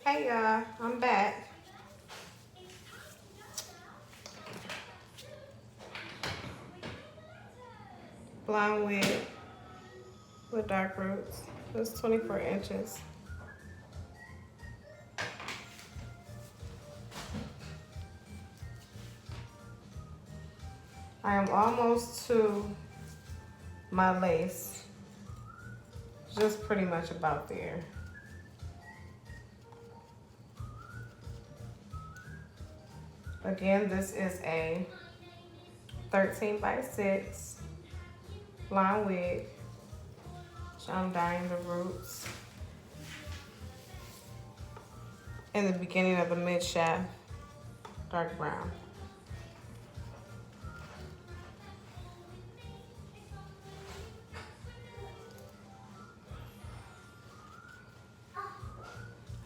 Hey y'all, I'm back. Blonde wig with dark roots. It's 24 inches. I am almost to my lace. Just pretty much about there. Again, this is a 13 by 6 blonde wig. So I'm dyeing the roots in the beginning of the mid shaft, dark brown.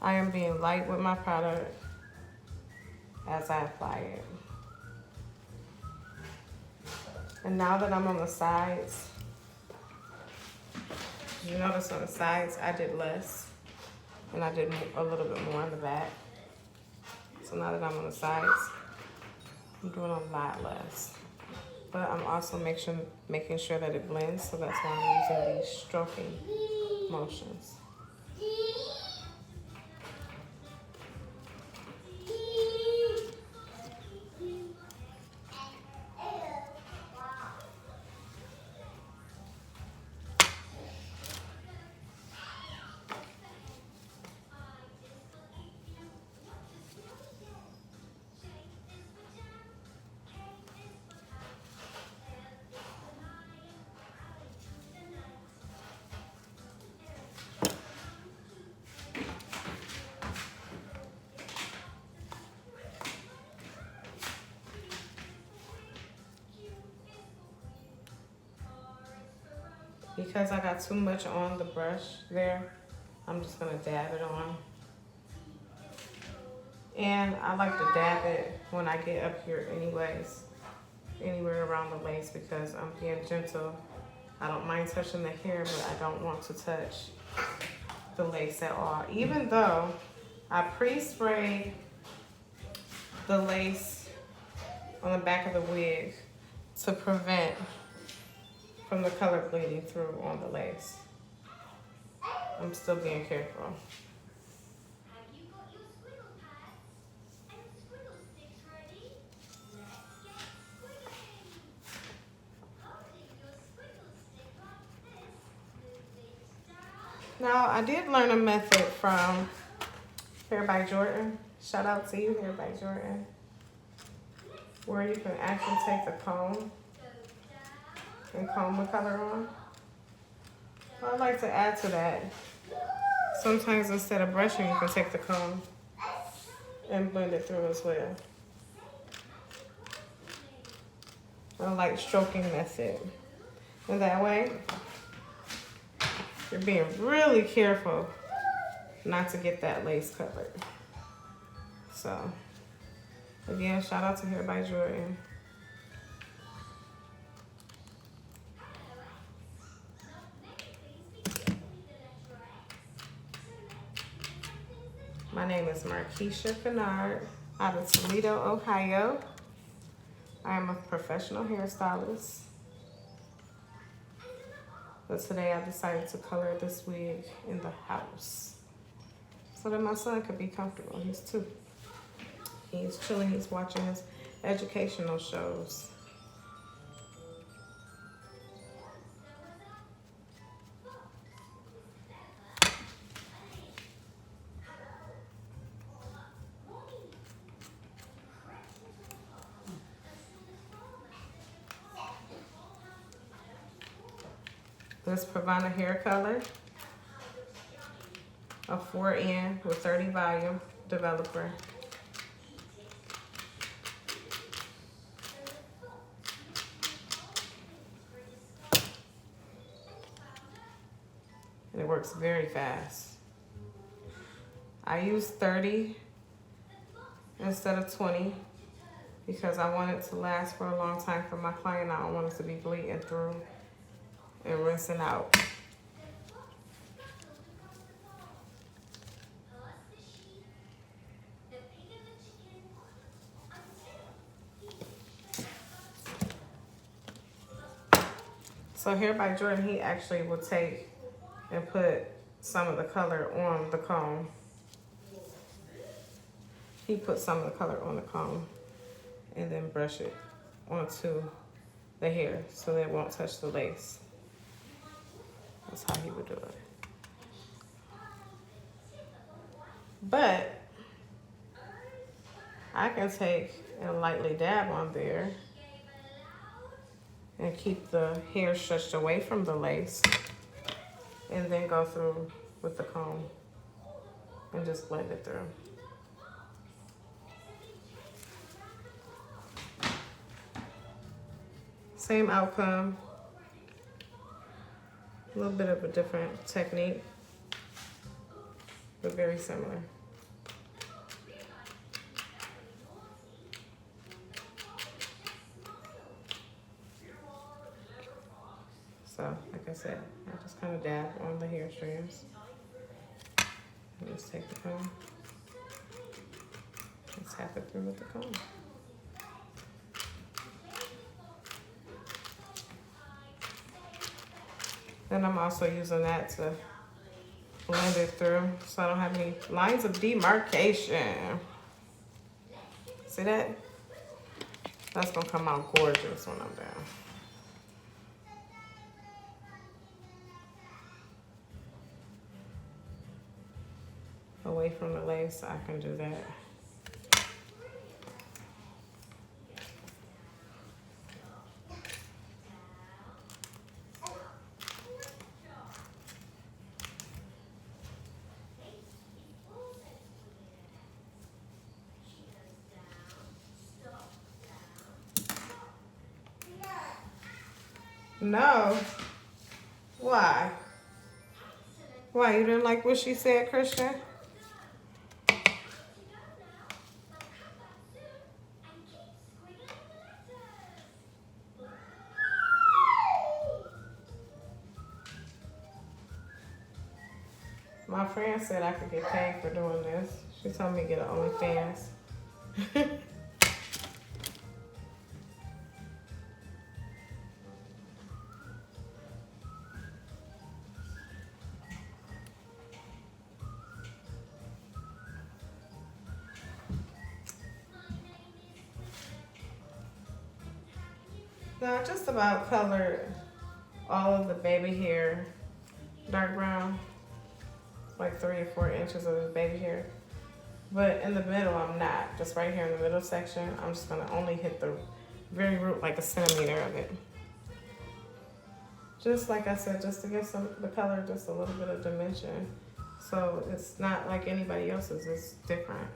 I am being light with my product as I apply it. And now that I'm on the sides, you notice on the sides I did less and I did a little bit more on the back. So now that I'm on the sides, I'm doing a lot less. But I'm also making sure that it blends, so that's why I'm using these stroking motions. Because I got too much on the brush there, I'm just gonna dab it on. And I like to dab it when I get up here anyways, anywhere around the lace, because I'm being gentle. I don't mind touching the hair, but I don't want to touch the lace at all. Even though I pre-sprayed the lace on the back of the wig to prevent from the color bleeding through on the lace. I'm still being careful. Now, I did learn a method from Hair by Jordan. Shout out to you, Hair by Jordan. Where you can actually take the comb and comb the color on. Well, I like to add to that. Sometimes instead of brushing, you can take the comb and blend it through as well. I like stroking method. And that way, you're being really careful not to get that lace covered. So, again, shout out to Hair by Jordan. My name is Markeisha Kennard out of Toledo, Ohio. I am a professional hairstylist. But today I decided to color this wig in the house so that my son could be comfortable. He's 2. He's chilling, he's watching his educational shows. This Pravana hair color, a 4N with 30 volume developer. And it works very fast. I use 30 instead of 20 because I want it to last for a long time for my client. I don't want it to be bleeding through and rinsing out. So Hair by Jordan, he actually will take and put some of the color on the comb. He put some of the color on the comb and then brush it onto the hair so that it won't touch the lace. That's how he would do it. But I can take and lightly dab on there and keep the hair stretched away from the lace and then go through with the comb and just blend it through. Same outcome, a little bit of a different technique, but very similar. So, like I said, I just kind of dab on the hair strands. And just take the comb and tap it through with the comb. Then I'm also using that to blend it through so I don't have any lines of demarcation. See that? That's gonna come out gorgeous when I'm done. Away from the lace, I can do that. No. Why? Why, you didn't like what she said, Christian? My friend said I could get paid for doing this. She told me to get an OnlyFans. Now, I just about colored all of the baby hair dark brown, like 3 or 4 inches of the baby hair. But in the middle, I'm not. Just right here in the middle section, I'm just gonna only hit the very root, like a centimeter of it. Just like I said, just to give the color just a little bit of dimension. So it's not like anybody else's, it's different.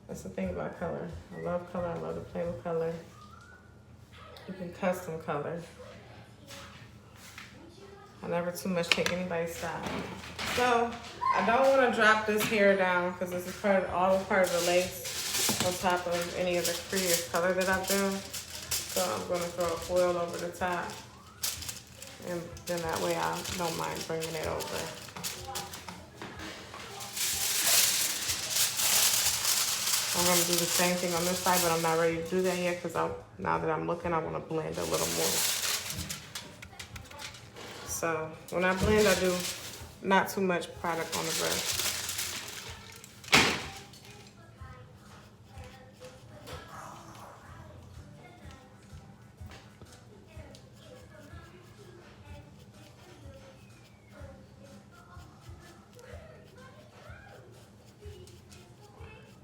That's the thing about color. I love color, I love to play with color. You can custom color. I never too much take anybody's style. So I don't want to drop this hair down because this is all part of the lace on top of any of the previous color that I've done. So I'm going to throw a foil over the top. And then that way I don't mind bringing it over. I'm going to do the same thing on this side, but I'm not ready to do that yet because now that I'm looking, I want to blend a little more. So when I blend, I do not too much product on the brush.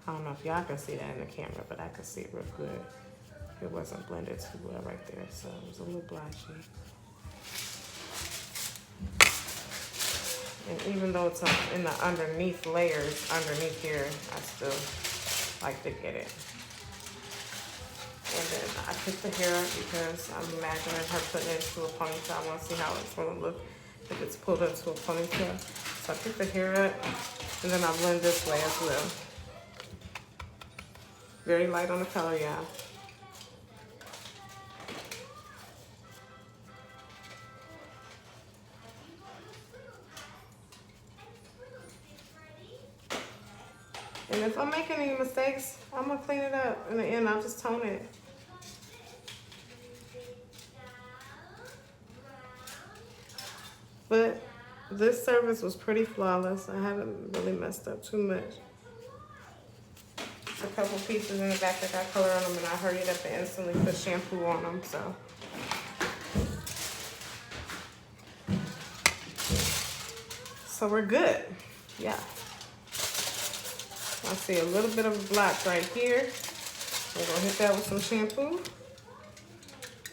I don't know if y'all can see that in the camera, but I can see it real good. It wasn't blended too well right there, so it was a little blotchy. And even though it's in the underneath layers, underneath here, I still like to get it. And then I pick the hair up because I'm imagining her putting it into a ponytail. I want to see how it's going to look if it's pulled into a ponytail. So I pick the hair up, and then I blend this way as well. Very light on the color, y'all. And if I'm making any mistakes, I'm gonna clean it up. In the end, I'll just tone it. But this service was pretty flawless. I haven't really messed up too much. A couple pieces in the back that got color on them, and I hurried up and instantly put shampoo on them. So we're good. Yeah. I see a little bit of a blotch right here. We're gonna hit that with some shampoo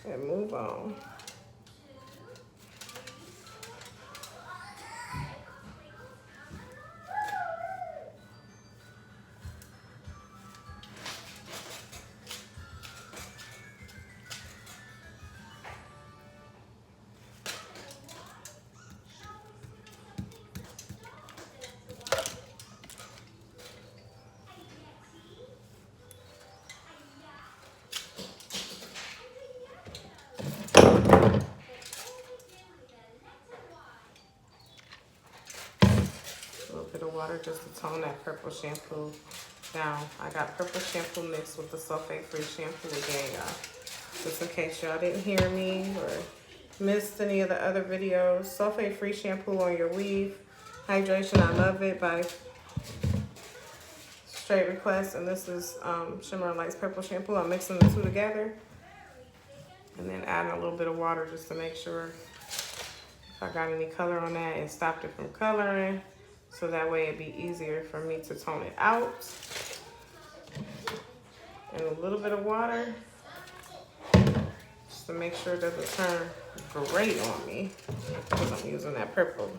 and move on. Water just to tone that purple shampoo down. I got purple shampoo mixed with the sulfate-free shampoo again, y'all. Just in case y'all didn't hear me or missed any of the other videos. Sulfate-free shampoo on your weave. Hydration, I love it, by Straight Request. And this is Shimmer Lights purple shampoo. I'm mixing the two together. And then adding a little bit of water just to make sure if I got any color on that, it stopped it from coloring. So that way it'd be easier for me to tone it out. And a little bit of water just to make sure it doesn't turn great on me because I'm using that purple.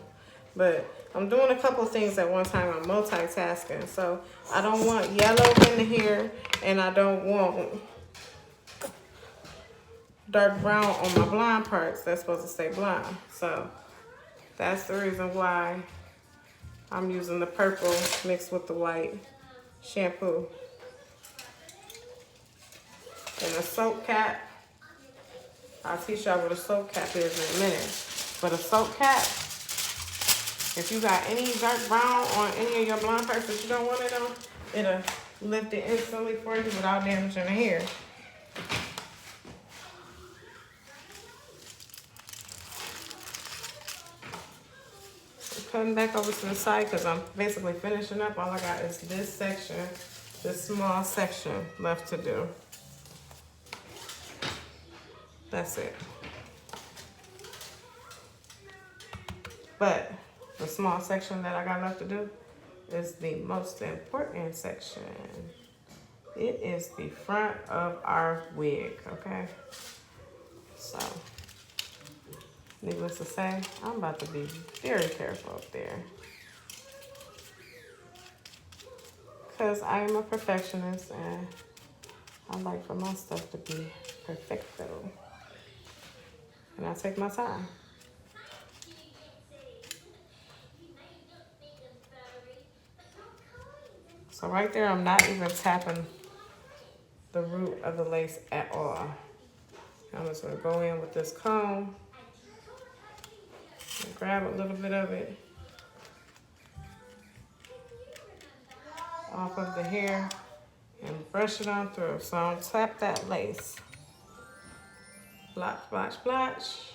But I'm doing a couple things at one time. I'm multitasking. So I don't want yellow in the hair and I don't want dark brown on my blonde parts. That's supposed to stay blonde. So that's the reason why I'm using the purple mixed with the white shampoo. And a soap cap. I'll teach y'all what a soap cap is in a minute. But a soap cap, if you got any dark brown on any of your blonde parts that you don't want it on, it'll lift it instantly for you without damaging the hair. Cutting back over to the side because I'm basically finishing up. All I got is this section, this small section left to do. That's it. But the small section that I got left to do is the most important section. It is the front of our wig, okay? So, needless to say, I'm about to be very careful up there. Because I am a perfectionist and I like for my stuff to be perfecto. And I take my time. So right there, I'm not even tapping the root of the lace at all. I'm just gonna go in with this comb. Grab a little bit of it off of the hair and brush it on through. So I don't tap that lace. Blotch, blotch, blotch.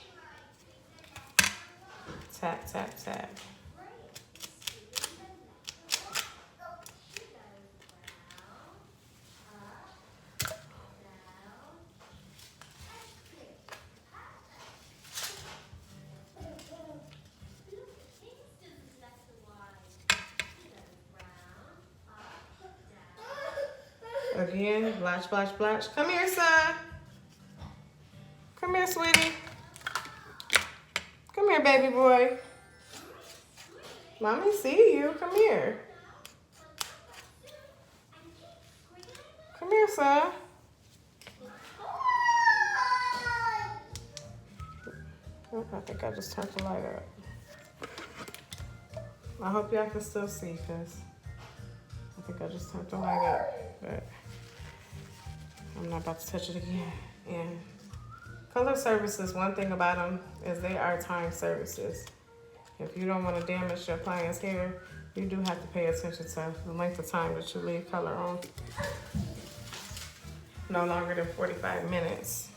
Tap, tap, tap. Again, blotch, blotch, blotch. Come here, son. Come here, sweetie. Come here, baby boy. Mommy see you. Come here. Come here, son. Oh, I think I just turned the light up. I hope y'all can still see because I think I just turned the light up, but I'm not about to touch it again. And color services, one thing about them is they are time services. If you don't want to damage your client's hair, you do have to pay attention to the length of time that you leave color on. No longer than 45 minutes.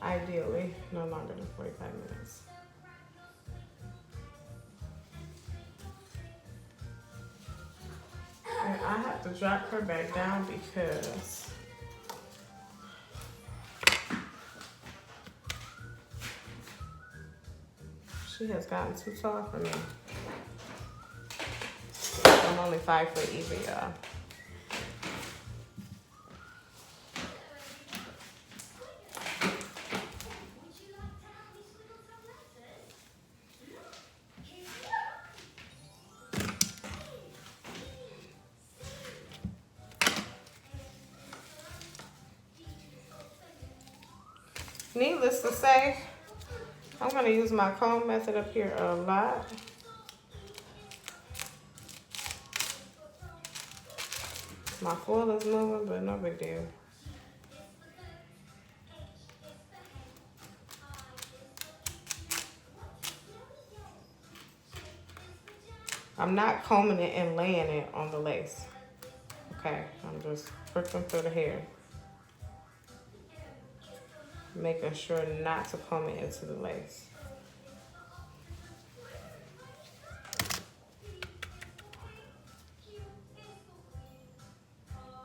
Ideally, no longer than 45 minutes. And I have to drop her back down because she has gotten too tall for me. I'm only 5 foot either, y'all. Needless to say, I'm going to use my comb method up here a lot. My foil is moving, but no big deal. I'm not combing it and laying it on the lace. Okay, I'm just pricking through the hair. Making sure not to comb it into the lace.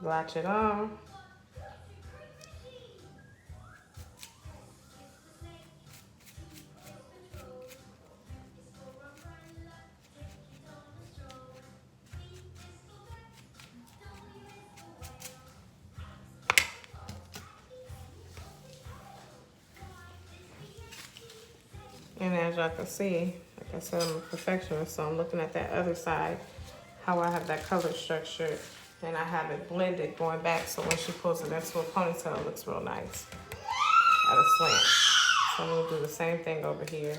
Latch it on. And as y'all can see, like I said, I'm a perfectionist, so I'm looking at that other side, how I have that color structured, and I have it blended going back, so when she pulls it into a ponytail, it looks real nice at a slant. So I'm gonna do the same thing over here.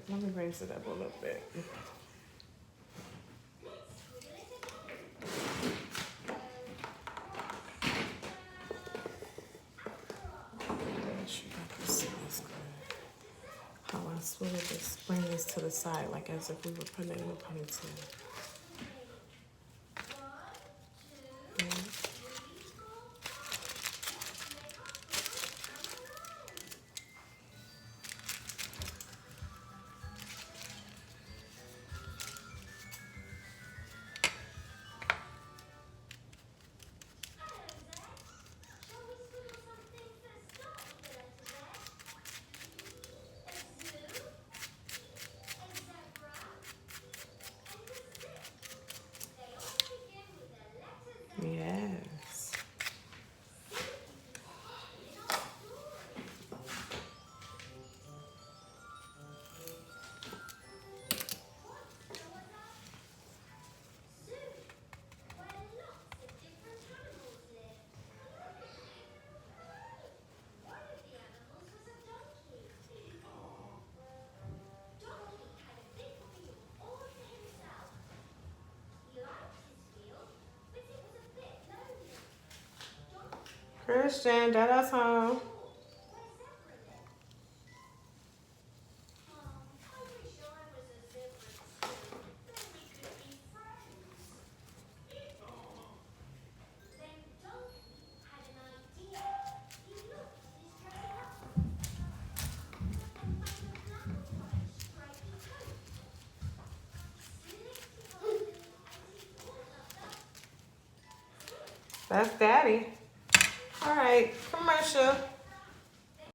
Let me raise it up a little bit. How I sort of just bring this to the side, like as if we were putting it in a ponytail. Yes. Christian, Dada's home. That's Daddy. All right, commercial.